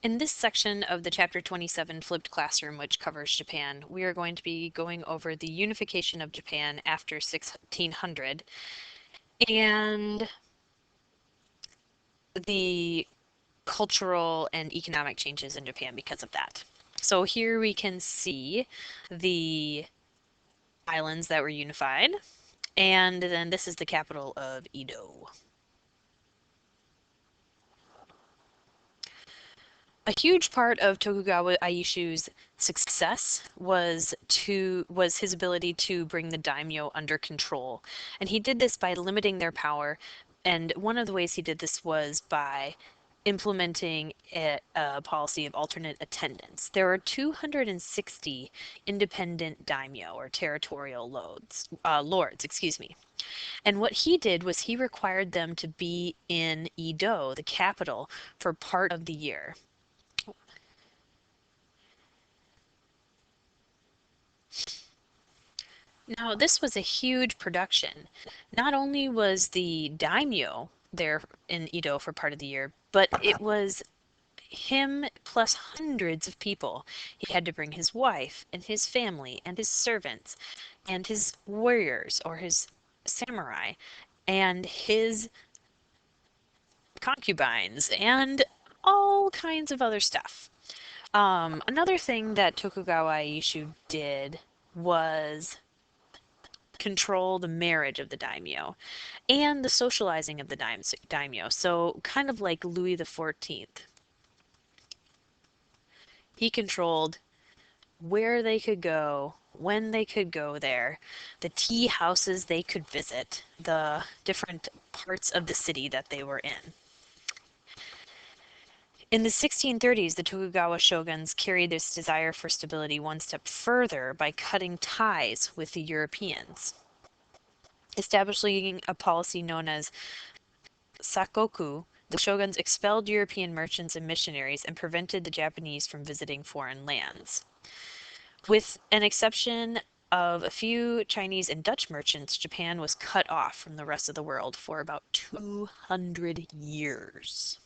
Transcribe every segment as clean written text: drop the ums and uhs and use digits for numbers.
In this section of the Chapter 27 Flipped Classroom, which covers Japan, we are going to be going over the unification of Japan after 1600 and the cultural and economic changes in Japan because of that. So here we can see the islands that were unified, and then this is the capital of Edo. A huge part of Tokugawa Ieyasu's success was his ability to bring the daimyo under control. And he did this by limiting their power. And one of the ways he did this was by implementing a policy of alternate attendance. There are 260 independent daimyo or territorial lords, excuse me. And what he did was he required them to be in Edo, the capital, for part of the year. Now, this was a huge production. Not only was the daimyo there in Edo for part of the year, but it was him plus hundreds of people. He had to bring his wife and his family and his servants and his warriors or his samurai and his concubines and all kinds of other stuff. Another thing that Tokugawa Ieyasu did was control the marriage of the daimyo and the socializing of the daimyo. So kind of like Louis the 14th. He controlled where they could go, when they could go there, the tea houses they could visit, the different parts of the city that they were in. In the 1630s, the Tokugawa shoguns carried this desire for stability one step further by cutting ties with the Europeans, establishing a policy known as Sakoku. The shoguns expelled European merchants and missionaries and prevented the Japanese from visiting foreign lands. With an exception of a few Chinese and Dutch merchants, Japan was cut off from the rest of the world for about 200 years.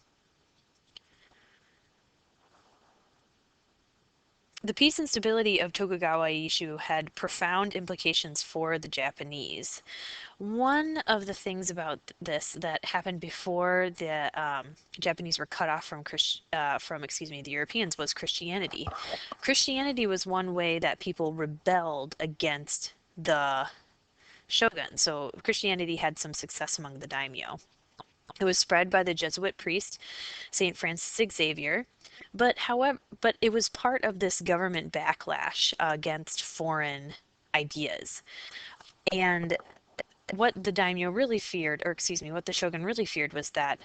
The peace and stability of Tokugawa Ieyasu had profound implications for the Japanese. One of the things about this that happened before the Japanese were cut off from the Europeans was Christianity. Christianity was one way that people rebelled against the shogun. So Christianity had some success among the daimyo. It was spread by the Jesuit priest Saint Francis Xavier, but it was part of this government backlash against foreign ideas. And what the daimyo really feared, or excuse me, what the shogun really feared was that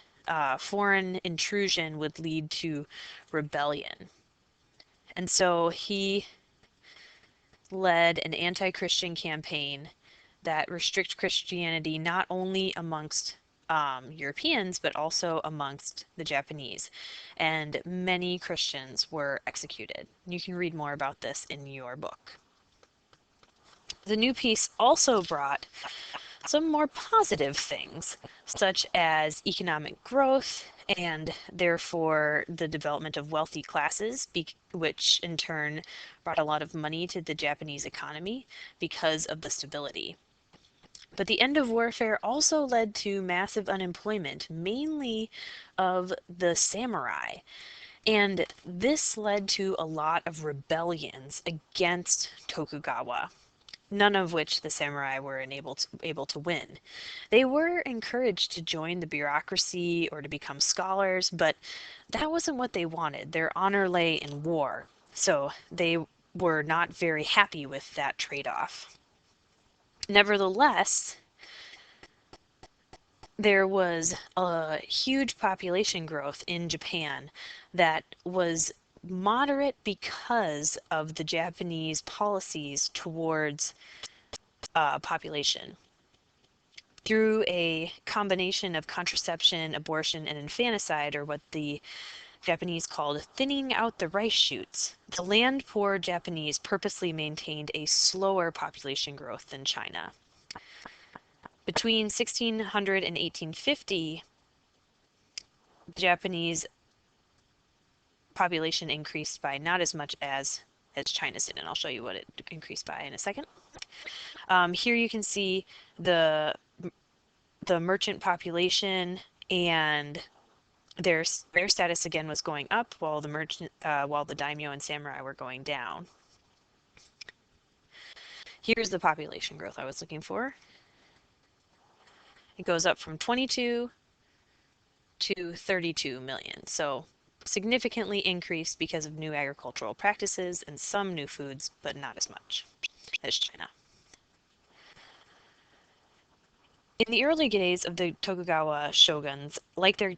foreign intrusion would lead to rebellion. And so he led an anti-Christian campaign that restrict Christianity not only amongst Europeans, but also amongst the Japanese. And many Christians were executed. You can read more about this in your book. The new peace also brought some more positive things, such as economic growth and therefore the development of wealthy classes, which in turn brought a lot of money to the Japanese economy because of the stability. But the end of warfare also led to massive unemployment, mainly of the samurai. And this led to a lot of rebellions against Tokugawa, none of which the samurai were able to win. They were encouraged to join the bureaucracy or to become scholars, but that wasn't what they wanted. Their honor lay in war, so they were not very happy with that trade-off. Nevertheless, there was a huge population growth in Japan that was moderate because of the Japanese policies towards population. Through a combination of contraception, abortion, and infanticide, or what the Japanese called thinning out the rice shoots, the land poor Japanese purposely maintained a slower population growth than China. Between 1600 and 1850, the Japanese population increased by not as much as China's did, and I'll show you what it increased by in a second. Here you can see the merchant population, and their status again was going up while the daimyo and samurai were going down. Here's the population growth I was looking for. It goes up from 22 to 32 million. So significantly increased because of new agricultural practices and some new foods, but not as much as China. In the early days of the Tokugawa shoguns, like their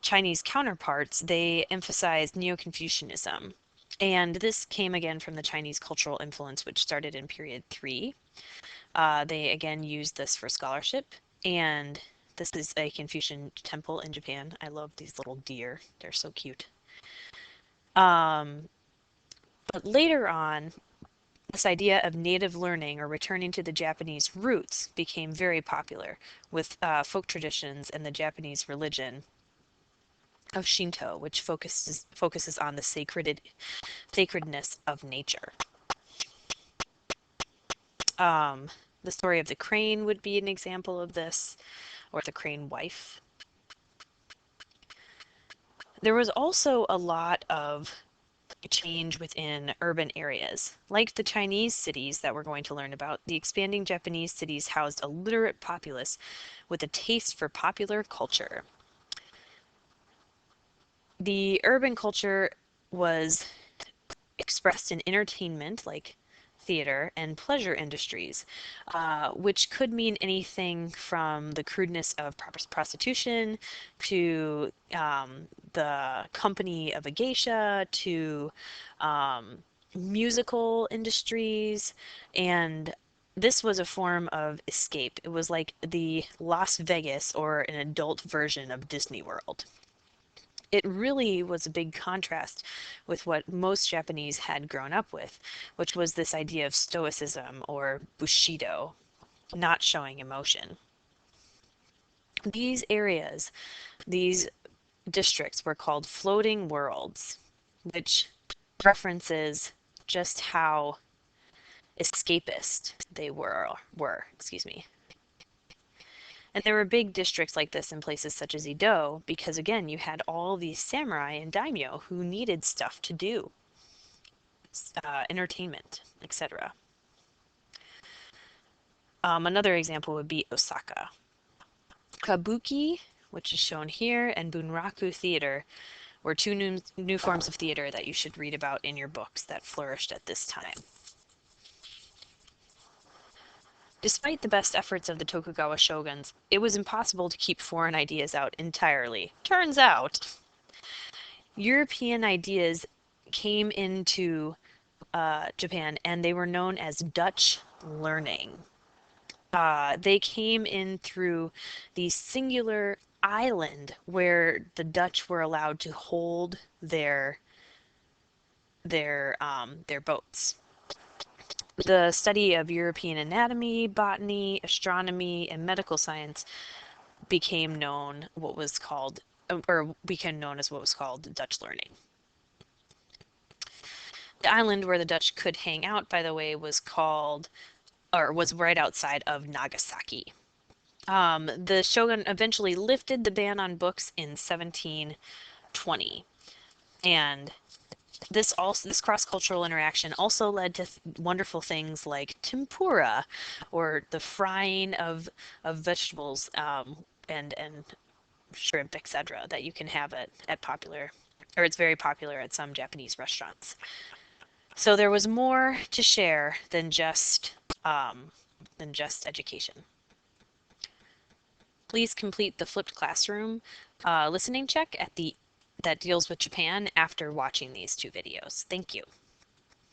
Chinese counterparts, they emphasized Neo-Confucianism. And this came again from the Chinese cultural influence, which started in period 3. They again used this for scholarship, and this is a Confucian temple in Japan. I love these little deer. They're so cute. But later on, this idea of native learning or returning to the Japanese roots became very popular with folk traditions and the Japanese religion of Shinto, which focuses on the sacredness of nature. The story of the crane would be an example of this, or the crane wife. There was also a lot of change within urban areas. Like the Chinese cities that we're going to learn about, the expanding Japanese cities housed a literate populace with a taste for popular culture. The urban culture was expressed in entertainment, like theater, and pleasure industries, which could mean anything from the crudeness of prostitution to the company of a geisha to musical industries. And this was a form of escape. It was like the Las Vegas or an adult version of Disney World. It really was a big contrast with what most Japanese had grown up with, which was this idea of stoicism or bushido, not showing emotion. These areas, these districts were called floating worlds, which references just how escapist they were, excuse me. And there were big districts like this in places such as Edo because, again, you had all these samurai and daimyo who needed stuff to do, entertainment, etc. Another example would be Osaka. Kabuki, which is shown here, and Bunraku theater were two new forms of theater that you should read about in your books that flourished at this time. Despite the best efforts of the Tokugawa shoguns, it was impossible to keep foreign ideas out entirely. Turns out, European ideas came into Japan and they were known as Dutch learning. They came in through the singular island where the Dutch were allowed to hold their boats. The study of European anatomy, botany, astronomy, and medical science became known as what was called Dutch learning. The island where the Dutch could hang out, by the way, was right outside of Nagasaki. The shogun eventually lifted the ban on books in 1720, and this cross-cultural interaction also led to wonderful things like tempura, or the frying of vegetables and shrimp, etc., that you can have at popular, or it's very popular at some Japanese restaurants. So there was more to share than just education. Please complete the flipped classroom listening check that deals with Japan after watching these two videos. Thank you.